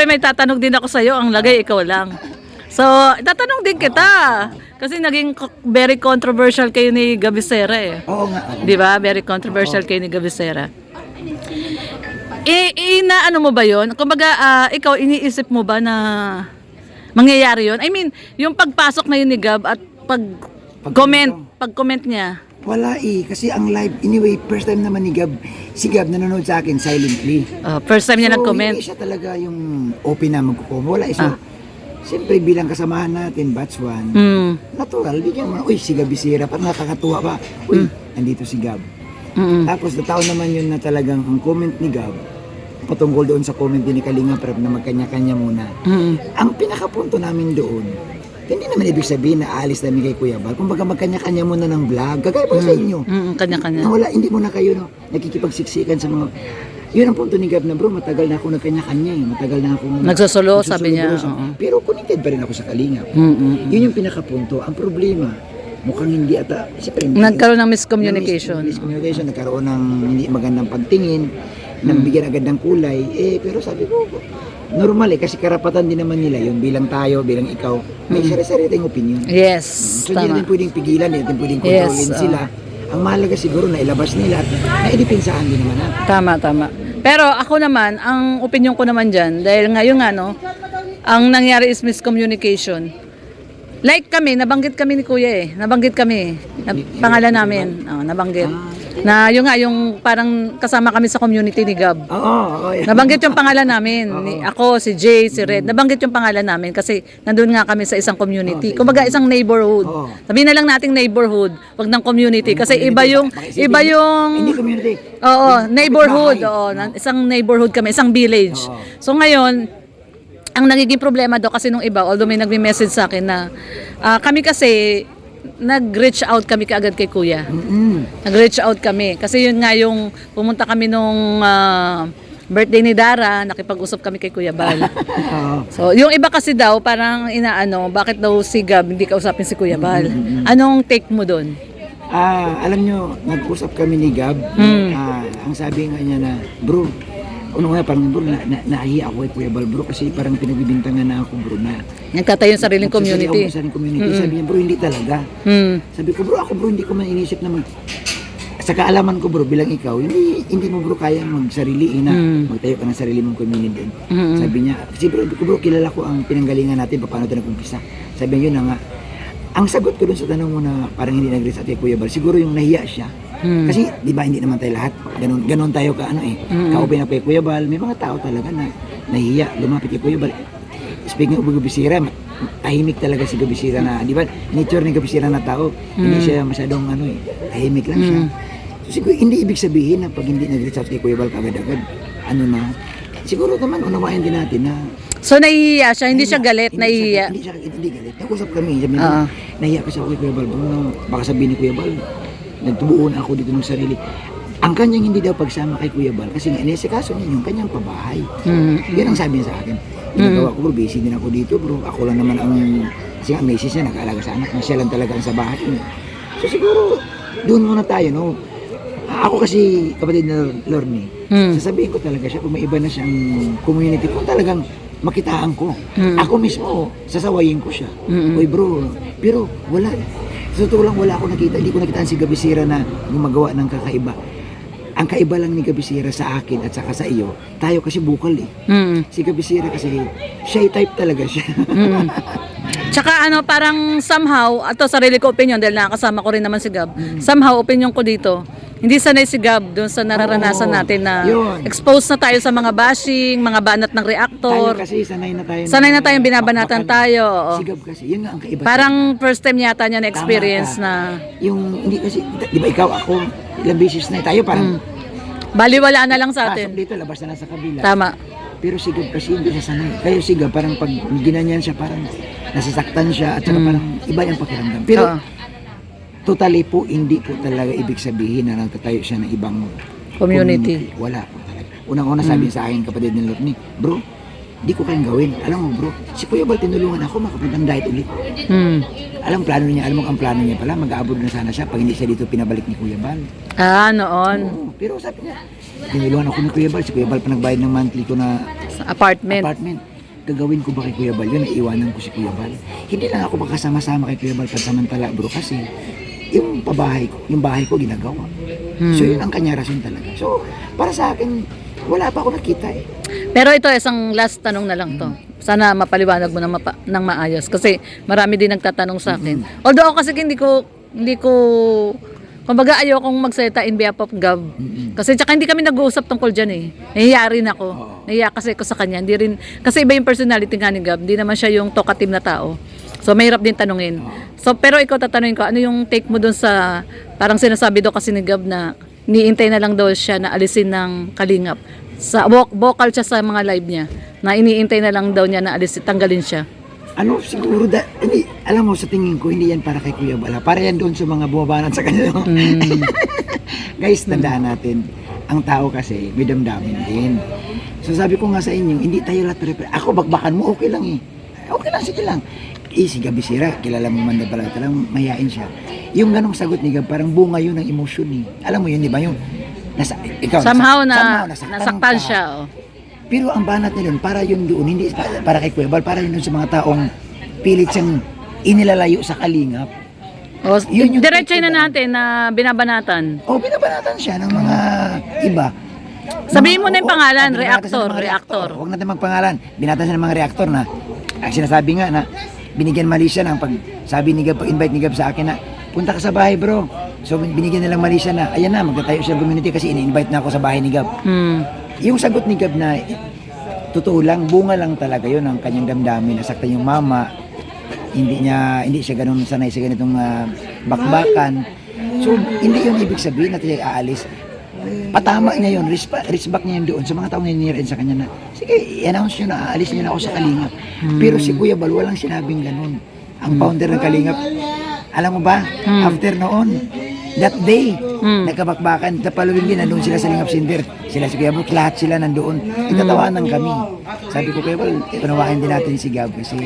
Siyempre may tatanong din ako sa'yo, ang lagay ikaw lang. So, tatanong din kita. Kasi naging very controversial kayo ni Gabisera eh. Oo nga. Di ba? Very controversial kayo ni Gabisera. Ano mo ba yun? Kumbaga, ikaw, iniisip mo ba na mangyayari yun? I mean, yung pagpasok na yun ni Gab at pag-comment niya. Wala kasi ang live, anyway, first time naman ni Gab, si Gab nanonood sa akin silently. First time niya nag-comment. Hindi siya talaga yung open na magkukom. Wala isa. Siyempre bilang kasamahan natin, batch 1, natural, bigyan mo na, uy, si Gabisera, parang nakakatuwa ba? Uy, nandito si Gab. Tapos nataon naman yun na talagang ang comment ni Gab, patungkol doon sa comment din ni Kalinga Prab na magkanya-kanya muna. Ang pinakapunto namin doon, hindi naman ibig sabihin na aalis namin kay Kuya Bal. Kumbaga magkanya-kanya muna ng vlog, kagaya pa sa inyo. Kanya-kanya. Na wala, hindi mo na kayo nakikipagsiksikan sa mga... Yun ang punto ni Gab na, bro, matagal na ako nagkanya-kanya eh. Matagal na ako nagsusolo, sabi niya. Pero connected pa rin ako sa Kalinga. Yun yung pinakapunto. Ang problema, mukhang hindi ata... Siyempre, nagkaroon ng miscommunication. Nagkaroon ng hindi magandang pagtingin, nang bigyan agad ng kulay. Pero sabi ko, normal kasi karapatan din naman nila yun. Bilang tayo, bilang ikaw, may sarili-sarili tayong opinion. Yes, So hindi natin pwedeng pigilan, hindi natin pwedeng kontrolin sila. Ang mahalaga siguro na ilabas nila at naidipinsahan din naman natin. Tama. Pero ako naman, ang opinion ko naman dyan, dahil ngayon ang nangyari is miscommunication. Like kami, nabanggit kami ni Kuya Nabanggit kami. Pangalan namin. Nabanggit. Na yung parang kasama kami sa community ni Gab. Yan. Nabanggit yung pangalan namin. Ako, si Jay, si Red. Nabanggit yung pangalan namin kasi nandun nga kami sa isang community. Kumbaga isang neighborhood. Sabihin na lang nating neighborhood, wag ng community. Kasi iba yung Hindi community. Neighborhood. Isang neighborhood kami, isang village. So ngayon, ang nagiging problema daw kasi nung iba, although may nagme-message sa akin na kami kasi nag-reach out kami kaagad kay Kuya. Nag-reach out kami. Kasi yun nga yung pumunta kami nung birthday ni Dara, nakipag-usap kami kay Kuya Bal. So, yung iba kasi daw, parang bakit daw si Gab hindi kausapin si Kuya Bal? Anong take mo doon? Alam nyo, nag-usap kami ni Gab. Ang sabi nga niya na, bro, parang bro, nahiya ako kay Kuya Bal, bro, kasi parang pinagbibintangan na ako, bro, na nagtatayo yung sariling community. Sabi niya, bro, hindi talaga. Sabi ko, bro, hindi ko man inisip na sa kaalaman ko, bro, bilang ikaw, hindi mo, bro, kaya magsarili na magtayo ka ng sarili mong community. Sabi niya, kasi bro, kilala ko ang pinanggalingan natin, paano ito nag-umpisa. Sabi niya, yun na nga. Ang sagot ko dun sa tanong mo na parang hindi nag-reach out kay Kuya Bal, siguro yung nahiya siya. Kasi, di ba, hindi naman tayo lahat. Ganon tayo ka-open na kay Kuya Bal. May mga tao talaga na nahiya, lumapit kay Kuya Bal. Speaking of Gabisera, tahimik talaga si Gabisera na, di ba, nature ni Gabisera na tao, hindi siya masyadong tahimik lang siya. So, siguro, hindi ibig sabihin na pag hindi nag-reach out kay Kuya Bal kagad-agad, siguro naman, unawain din natin na, so, nahihiya siya, hindi siya galit, nahihiya. Hindi galit. Nag-usap kami, sabi niya, nahiya kasi ako kay Kuya Bal, baka sabihin ni Kuya Bal, nagtubuon ako dito ng sarili. Ang kanyang hindi daw pagsama kay Kuya Bal kasi nga inesikaso niya yung kanyang pabahay. Yan ang sabi niya sa akin. Ginagawa ko, bro, busy din ako dito, bro. Ako lang naman ang, kasi nga misis niya, nag-aalaga sa anak na siya lang talaga ang sa bahay. So siguro, doon muna tayo, no? Ako kasi, kapatid na Lorne, sasabihin ko talaga siya kung may iba na siyang community, kung talagang makitaan ko. Ako mismo, sasawayin ko siya. Uy, bro, pero wala. Sa totoo lang, wala ako nakita. Hindi ko nakitaan si Gabisera na gumagawa ng kakaiba. Ang kaiba lang ni Gabisera sa akin at saka sa iyo, tayo kasi bukal eh. Si Gabisera kasi, shy type talaga siya. Tsaka parang somehow, ato sarili ko opinion dahil nakakasama ko rin naman si Gab. Somehow, opinion ko dito, hindi sanay si Gab doon sa nararanasan natin na exposed na tayo sa mga bashing, mga banat ng reactor. Tayo kasi sanay na tayo. Sanay na tayong binabanatan tayo. Si Gab kasi, yun nga ang kaiba. Parang first time yata niya na experience na. Yung, hindi kasi, di ba ikaw, ako, ilang beses na tayo, parang baliwala na lang sa atin. dito, labas na lang sa kabila. Tama. Pero si Gab kasi hindi siya sanay. Kaya si Gab, parang pag ginanyan siya, parang nasasaktan siya at saka parang iba yung pakiramdam. Pero totally po, hindi po talaga ibig sabihin na nagtatayo siya ng ibang community. Wala po talaga. Unang-una sabi sa akin, kapatid ng Lorne, bro, di ko kayang gawin. Alam mo, bro, si Kuya Bal tinulungan ako makapuntang diet ulit. Alam mo ang plano niya pala, mag-aabot na sana siya pag hindi siya dito pinabalik ni Kuya Bal. Noon. Oo, pero sabi niya, tinulungan ako ni Kuya Bal. Si Kuya Bal pa nagbayad ng monthly ko na Sa apartment. gagawin ko ba kay Kuya Bal yun? Naiiwanan ko si Kuya Bal. Hindi lang ako makasama-sama kay Kuya Bal pansamantala, bro, kasi yung bahay ko ginagawa. So yun ang kanya rason talaga. So para sa akin, wala pa ako nakita eh. Pero ito, isang last tanong na lang to. Sana mapaliwanag mo ng maayos. Kasi marami din nagtatanong sa akin. Although ako kasi hindi ko, kumbaga ayokong magsalita in behalf of Gab. Kasi tsaka hindi kami nag-uusap tungkol dyan eh. Nahiya rin ako. Nahiya kasi ako sa kanya. Hindi rin, kasi iba yung personality nga ni Gab. Hindi naman siya yung talkative na tao. So mahirap din tanungin. So pero ikaw tatanungin ko, ano yung take mo dun sa, parang sinasabi daw kasi ni Gab na niintay na lang daw siya na alisin ng Kalingap. Sa vocal siya sa mga live niya na iniintay na lang daw niya na tanggalin siya. Ano siguro hindi, alam mo sa tingin ko hindi yan para kay Kuya Bal. Para yan doon sa mga bumabanat sa kanya. Guys, tandaan natin, ang tao kasi may damdamin din. So sabi ko nga sa inyo, hindi tayo lahat ako bakbakan mo, okay lang eh. Okay lang, sige lang. Si Gab Bisera, kilala mo man na pala, talagang mahihain siya. Yung ganong sagot ni Gab, parang bunga yun ng emosyon eh. Alam mo yun, di ba? Yung somehow nasaktan siya. Oh. Pero ang banat niya doon, para yun doon, hindi para kay Kuya Bal, para yun doon sa mga taong pilit siyang inilalayo sa Kalingap. O, diretso na natin na binabanatan. Binabanatan siya ng mga iba. Sabihin mo na yung pangalan, reactor. Huwag natin magpangalan. Binatan siya ng mga reactor na, ang sinasabi nga na, binigyan mali siya ng sabi ni Gab, pag-invite ni Gab sa akin na, punta ka sa bahay bro. So binigyan nilang mali siya na, ayan na, magtatayo siya ng community kasi ini-invite na ako sa bahay ni Gab. Yung sagot ni Gab na, totoo lang, bunga lang talaga yun ang kanyang damdamin. Nasaktan yung mama, hindi siya ganun sanay sa ganitong bakbakan. So hindi yun ibig sabihin na siya aalis. Patama niya yun, respect niya yun doon sa mga taong naninirin sa kanya na, sige, i-announce nyo na, aalis niyo na ako sa Kalingap. Pero si Kuya Bal, walang sinabing ganun. Ang founder ng Kalingap, alam mo ba, after noon, that day, nagkabakbakan, the following day, nandun sila sa Lingap Cinder. Sila si Kuya Bal, lahat sila nandoon. Itatawanan kami. Sabi ko, Kuya Bal, panawain din natin si Gab kasi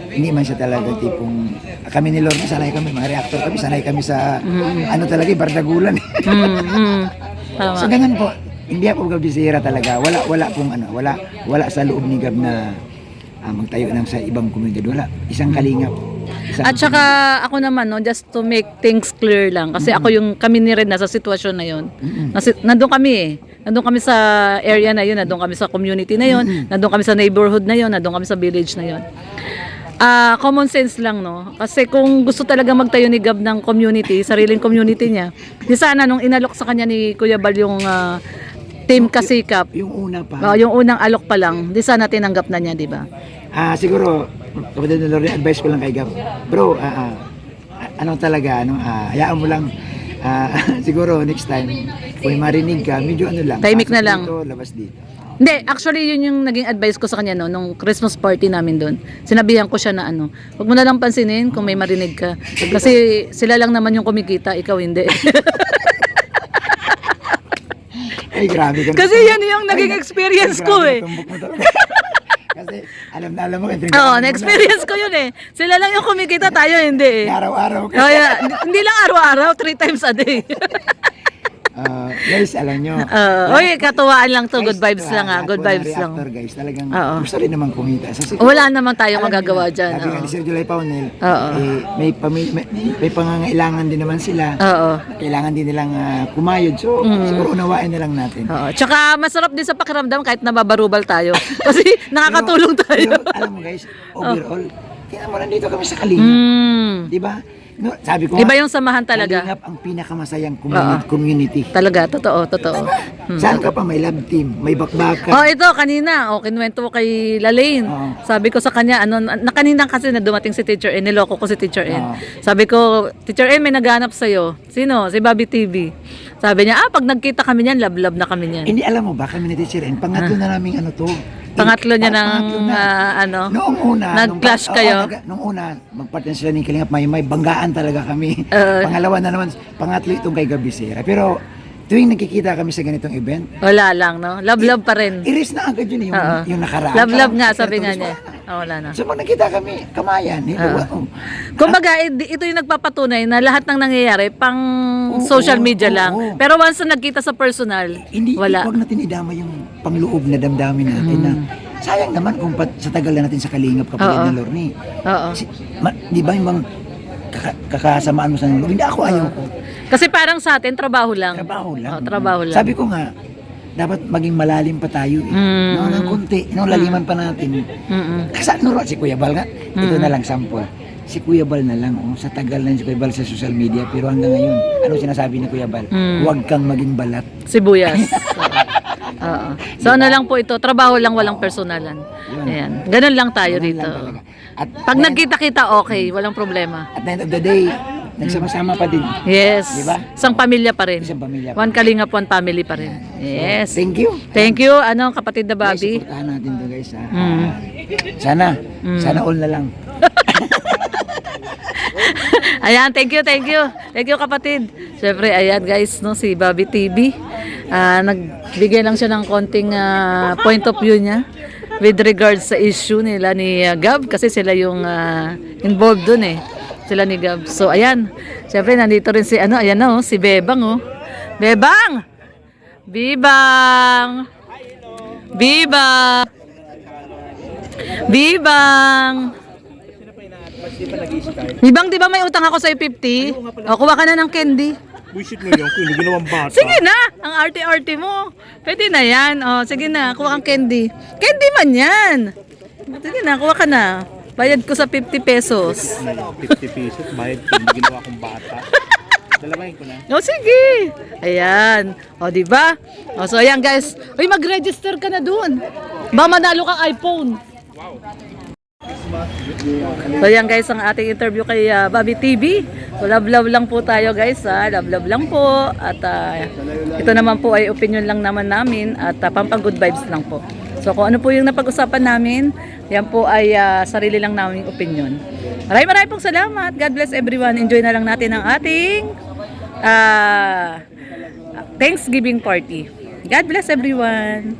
hindi man siya talaga tipong, kami ni Lord, sanay kami, mga reactor kami, sanay kami sa, ano talaga, bardagulan. So ganun po, hindi ako Gab Bisera talaga. Wala sa loob ni Gab na magtayo ng sa ibang komunidad. Wala, isang Kalingap. At saka ako naman, no, just to make things clear lang, kasi kami ni rin nasa sitwasyon na yun. Nandun kami sa area na yun, nandun kami sa community na yun, nandun kami sa neighborhood na yun, nandun kami sa village na yun. Common sense lang, no? Kasi kung gusto talaga magtayo ni Gab ng community, sariling community niya, di sana nung inalok sa kanya ni Kuya Bal yung Team Kasikap, yung una pa. yung unang alok pa lang, di sana tinanggap na niya, di ba? Siguro, kapatid na Lord, advice ko lang kay Gab. Bro, hayaan mo lang. Siguro next time, kung marinig ka, medyo lang. Tahimik na lang. Dito, labas dito. Hindi, actually yun yung naging advice ko sa kanya no, nung Christmas party namin doon. Sinabihan ko siya na wag mo na lang pansinin kung may marinig ka. Kasi sila lang naman yung kumikita, ikaw hindi. Ay, grabe ka. Kasi yan yung naging experience ko eh. Kasi alam mo. Oo, na-experience ko yun eh. Sila lang yung kumikita, tayo hindi eh. Araw-araw. Hindi lang araw-araw, 3 times a day. Guys, alam nyo. Katuwaan lang to. Good vibes lang Good vibes lang. Reactor, guys, talagang gusto rin naman kumita. Wala naman tayong magagawa dyan. Sabi nga ni Sir July Paunel, may pangangailangan din naman sila. Kailangan din nilang kumayod. So, siguro unawain na lang natin. Tsaka masarap din sa pakiramdam kahit nababarubal tayo. Kasi nakakatulong tayo. Pero, alam mo guys, overall, kaya mo nandito kami sa Kalingap. Di ba? No, sabi ko iba yung samahan talaga. Kalingap ang pinakamasayang community. Talaga, totoo. Saan ka pa may love team, may bakbakan. Ito kanina, kinuwento ko kay Lalaine. Sabi ko sa kanya, kanina kasi na dumating si Teacher N, niloko ko si Teacher N. Sabi ko, Teacher N, may naghanap sa'yo. Sino? Si Bobby TV. Sabi niya, pag nagkita kami niyan, love na kami niyan. Hindi, alam mo ba, kami ni Teacher N, pangatlo na naming Pangatlo niya Noong una, nag-clash kayo? Noong una, magpartner sila ni Kalingap Maymay, banggaan talaga kami. Pangalawa na naman, pangatlo itong kay Gab Bisera. Pero tuwing nakikita kami sa ganitong event, wala lang, no? Love pa rin. Iris na agad yun yung nakaraan. Love nga, sabi nga niya. Wala na. So pag nakita kami, kamayan. Kumbaga, ito yung nagpapatunay na lahat ng nangyayari pang social media lang. Pero once na nagkita sa personal, hindi, wala. Huwag natin idama yung pangloob na damdamin natin na sayang naman kung sa tagal na natin sa kalingap kapatid Oo. ng Lorne. Oo. Di ba yung bang kakasamaan mo sa loob? Hindi ako ayaw ko. Kasi parang sa atin, trabaho lang. Trabaho lang. Oo, trabaho lang. Sabi ko nga, dapat maging malalim pa tayo eh. Mm. No, ng konti, no, laliman pa natin. Mm-mm. Kasi ano si Kuya Bal nga, ito na lang sample. Si Kuya Bal na lang, sa tagal na si Kuya Bal sa social media, pero hanggang ngayon, ano sinasabi ni Kuya Bal? Huwag kang maging balat. Sibuyas. Oo. So ano lang po ito, trabaho lang, walang personalan. Ayan. Ganun lang tayo Ganun dito. lang talaga. At Pag nagkita-kita, okay, walang problema. at the end of the day, nagsama-sama pa din. Yes. Di ba? Isang pamilya pa rin. Isang pamilya pa. One Kalingap, one family pa rin. Yes. Thank you. Thank you, kapatid na Guys, Bobby. supportahan natin to guys. Ha? Mm. Sana all na lang. Ayan, thank you, thank you. Thank you, kapatid. Siyempre, ayan guys, no, si Bobby TV. Nagbigay lang siya ng konting point of view niya with regards sa issue nila ni Gab kasi sila yung involved dun eh. Sila ni Gab. So, ayan. Siyempre, nandito rin si, ayan na, si Bebang, oh. Bebang! Bibang! Bibang! Bibang! Bibang, di ba may utang ako sa'yo 50? O, kuha ka na ng candy. Buisit mo yung kung ginawang bata. Sige na, ang arte-arte mo. Pwede na yan. O, sige na, kuha kang candy. Candy man yan. Sige na, kuha ka na. Bayad ko sa 50 pesos. 50 pesos, bayad ko, hindi ginawa kong bata. Dalawahin ko na. O, sige. Ayan. O, di ba? O, so, ayan guys. Uy, mag-register ka na dun. Ba, manalo kang iPhone. So yan guys ang ating interview kay Bobby TV. So love lang po tayo guys, love lang po. At ito naman po ay opinion lang naman namin at pampang good vibes lang po. So kung ano po yung napag-usapan namin, yan po ay sarili lang naming opinion. Maraming pong salamat. God bless everyone. Enjoy na lang natin ang ating Thanksgiving party. God bless everyone.